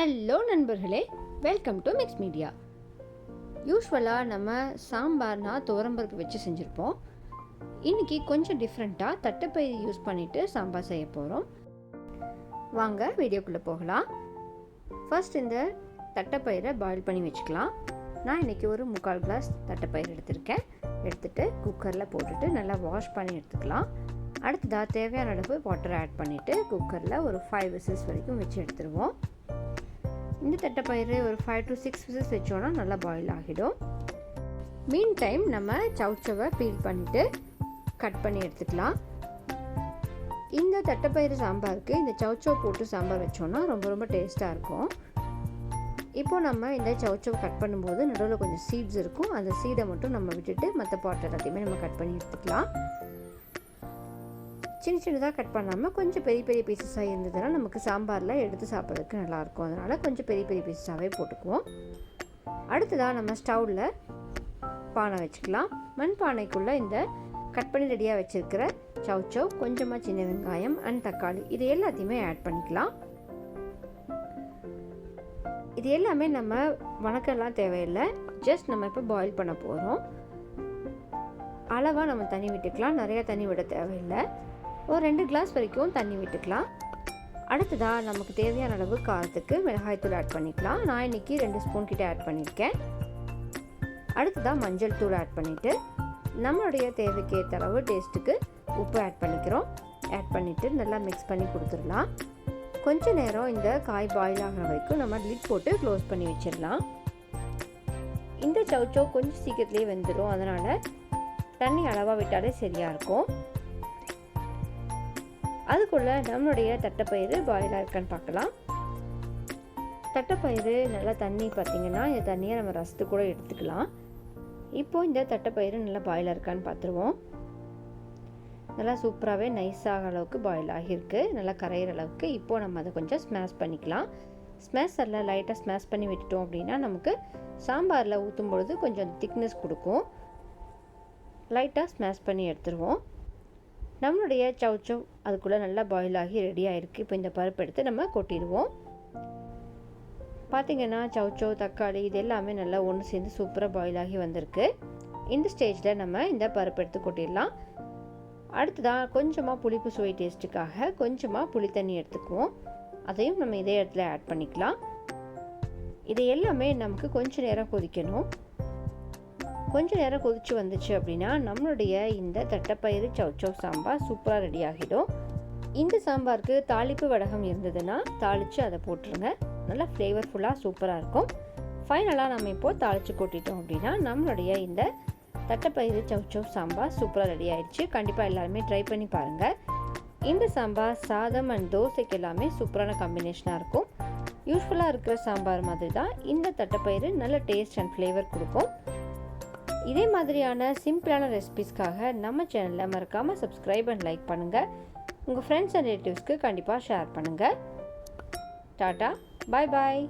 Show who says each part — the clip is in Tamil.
Speaker 1: ஹலோ நண்பர்களே, வெல்கம் டு மிக்ஸ் மீடியா. யூஸ்வலாக நம்ம சாம்பார்னா துவரம்பருப்பு வச்சு செஞ்சுருப்போம். இன்றைக்கி கொஞ்சம் டிஃப்ரெண்ட்டாக தட்டைப்பயிறு யூஸ் பண்ணிவிட்டு சாம்பார் செய்ய போகிறோம். வாங்க வீடியோக்குள்ளே போகலாம். ஃபர்ஸ்ட் இந்த தட்டைப்பயிரை பாயில் பண்ணி வச்சுக்கலாம். நான் இன்றைக்கி ஒரு 3/4 கிளாஸ் தட்டைப்பயிறு எடுத்துகிட்டு குக்கரில் போட்டுட்டு நல்லா வாஷ் பண்ணி எடுத்துக்கலாம். அடுத்ததாக தேவையான அளவு வாட்டர் ஆட் பண்ணிவிட்டு குக்கரில் ஒரு 5 விசில்ஸ் வரைக்கும் வச்சு எடுத்துருவோம். இந்த தட்டைப்பயிறு ஒரு 5 to 6 விசில்ஸ் வச்சோன்னா நல்லா பாயில் ஆகிடும். மீன் டைம் நம்ம சவுச்சவை பீல் பண்ணிவிட்டு கட் பண்ணி எடுத்துக்கலாம். இந்த தட்டைப்பயிறு சாம்பாருக்கு இந்த சவுச்சவை போட்டு சாம்பார் வச்சோன்னா ரொம்ப ரொம்ப டேஸ்ட்டாக இருக்கும். இப்போது நம்ம இந்த சவுச்சவை கட் பண்ணும்போது நடுவில் கொஞ்சம் சீட்ஸ் இருக்கும். அந்த சீடை மட்டும் நம்ம விட்டுட்டு மற்ற பாட் எல்லாத்தையுமே நம்ம கட் பண்ணி எடுத்துக்கலாம். சின்ன சின்னதாக கட் பண்ணாமல் கொஞ்சம் பெரிய பெரிய பீசஸாக இருந்ததுன்னா நமக்கு சாம்பாரில் எடுத்து சாப்பிட்றதுக்கு நல்லாயிருக்கும். அதனால் கொஞ்சம் பெரிய பெரிய பீசஸாகவே போட்டுக்குவோம். அடுத்ததாக நம்ம ஸ்டவ்வில் பானை வச்சுக்கலாம். மண் பானைக்குள்ளே இந்த கட் பண்ணி ரெடியாக வச்சுருக்கிற சவுச்சவ், கொஞ்சமாக சின்ன வெங்காயம் அண்ட் தக்காளி இது எல்லாத்தையுமே ஆட் பண்ணிக்கலாம். இது எல்லாமே நம்ம வணக்கெல்லாம் தேவையில்லை, ஜஸ்ட் நம்ம இப்போ பாயில் பண்ண போகிறோம். அளவாக நம்ம தண்ணி விட்டுக்கலாம், நிறையா தண்ணி விட தேவையில்லை. ஒரு 2 கிளாஸ் வரைக்கும் தண்ணி விட்டுக்கலாம். அடுத்ததாக நமக்கு தேவையான அளவு காரத்துக்கு மிளகாய்த்தூள் ஆட் பண்ணிக்கலாம். நான் இன்றைக்கி 2 ஸ்பூன் கிட்ட ஆட் பண்ணியிருக்கேன். அடுத்ததாக மஞ்சள் தூள் ஆட் பண்ணிவிட்டு நம்மளுடைய தேவைக்கு ஏற்ற அளவு டேஸ்ட்டுக்கு உப்பு ஆட் பண்ணிக்கிறோம். ஆட் பண்ணிவிட்டு நல்லா மிக்ஸ் பண்ணி கொடுத்துடலாம். கொஞ்சம் நேரம் இந்த காய் பாயில் ஆகிற வரைக்கும் நம்ம லிட் போட்டு க்ளோஸ் பண்ணி வச்சிடலாம். இந்த சவுச்சவ் கொஞ்சம் சீக்கிரத்துலேயே வெந்துடும், அதனால் தண்ணி அளவாக விட்டாலே சரியாக இருக்கும். அதுக்குள்ளே நம்மளுடைய தட்டைப்பயிறு பாயிலாக இருக்கான்னு பார்க்கலாம். தட்டைப்பயிறு நல்லா தண்ணி பார்த்திங்கன்னா இந்த தண்ணியை நம்ம ரசத்து கூட எடுத்துக்கலாம். இப்போது இந்த தட்டைப்பயிறு நல்லா பாயிலாக இருக்கான்னு பார்த்துருவோம். நல்லா சூப்பராகவே நைஸாக அளவுக்கு பாயில் ஆகியிருக்கு, நல்லா கரையிற அளவுக்கு. இப்போது நம்ம அதை கொஞ்சம் ஸ்மாஷ் பண்ணிக்கலாம். ஸ்மாஷரில் லைட்டாக ஸ்மாஷ் பண்ணி விட்டுட்டோம் அப்படின்னா நமக்கு சாம்பாரில் ஊற்றும் பொழுது கொஞ்சம் திக்னஸ் கொடுக்கும். லைட்டாக ஸ்மாஷ் பண்ணி எடுத்துருவோம். நம்மளுடைய சவுச்சவ் அதுக்குள்ளே நல்லா பாயில் ஆகி ரெடி ஆகிருக்கு. இப்போ இந்த பருப்பு எடுத்து நம்ம கொட்டிடுவோம். பார்த்திங்கன்னா சவுச்சவ், தக்காளி இது எல்லாமே நல்லா ஒன்று சேர்ந்து சூப்பராக பாயில் ஆகி வந்திருக்கு. இந்த ஸ்டேஜில் நம்ம இந்த பருப்பு எடுத்து கொட்டிடலாம். அடுத்ததாக கொஞ்சமாக புளிப்பு சுவை டேஸ்ட்டுக்காக கொஞ்சமாக புளி தண்ணி எடுத்துக்குவோம். அதையும் நம்ம இதே இடத்துல ஆட் பண்ணிக்கலாம். இது எல்லாமே நமக்கு கொஞ்சம் நேரம் கொதிக்கணும். கொஞ்சம் நேரம் கொதிச்சு வந்துச்சு அப்படின்னா நம்மளுடைய இந்த தட்டைப்பயிறு சவுச்சவ் சாம்பார் சூப்பராக ரெடி ஆகிடும். இந்த சாம்பாருக்கு தாளிப்பு வடகம் இருந்ததுன்னா தாளித்து அதை போட்டுருங்க, நல்லா ஃப்ளேவர்ஃபுல்லாக சூப்பராக இருக்கும். ஃபைனலாக நம்ம இப்போது தாளித்து கொட்டிட்டோம் அப்படின்னா நம்மளுடைய இந்த தட்டைப்பயிறு சவுச்சவ் சாம்பார் சூப்பராக ரெடி ஆயிடுச்சு. கண்டிப்பாக எல்லாருமே ட்ரை பண்ணி பாருங்கள். இந்த சாம்பார் சாதம் அண்ட் தோசைக்கு எல்லாமே சூப்பரான காம்பினேஷனாக இருக்கும். யூஸ்ஃபுல்லாக இருக்கிற சாம்பார் மாதிரி தான் இந்த தட்டைப்பயிறு நல்ல டேஸ்ட் அண்ட் ஃப்ளேவர் கொடுக்கும். இதே மாதிரியான சிம்பிளான ரெசிபிஸ்க்காக நம்ம சேனலில் மறக்காமல் சப்ஸ்கிரைப் அண்ட் லைக் பண்ணுங்கள். உங்கள் ஃப்ரெண்ட்ஸ் அண்ட் ரிலேட்டிவ்ஸ்க்கு கண்டிப்பாக ஷேர் பண்ணுங்கள். டாட்டா, பாய் பாய்.